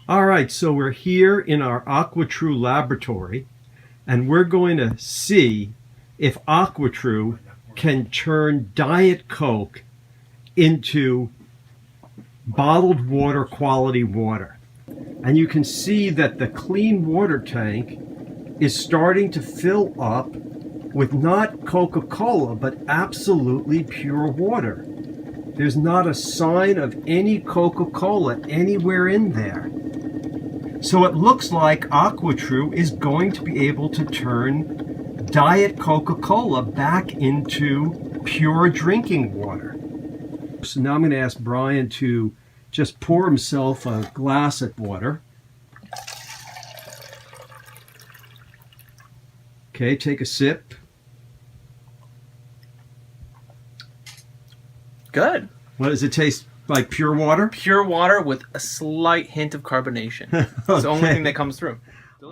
All right, so we're here in our AquaTru laboratory, and we're going to see if AquaTru can turn Diet Coke into bottled water quality water. And you can see that the clean water tank is starting to fill up with not Coca-Cola, but absolutely pure water. There's not a sign of any Coca-Cola anywhere in there. So it looks like AquaTru is going to be able to turn Diet Coca-Cola back into pure drinking water. So now I'm going to ask Brian to just pour himself a glass of water. Okay, take a sip. Good. What does it taste like? Pure water? Pure water with a slight hint of carbonation. It's the only thing that comes through.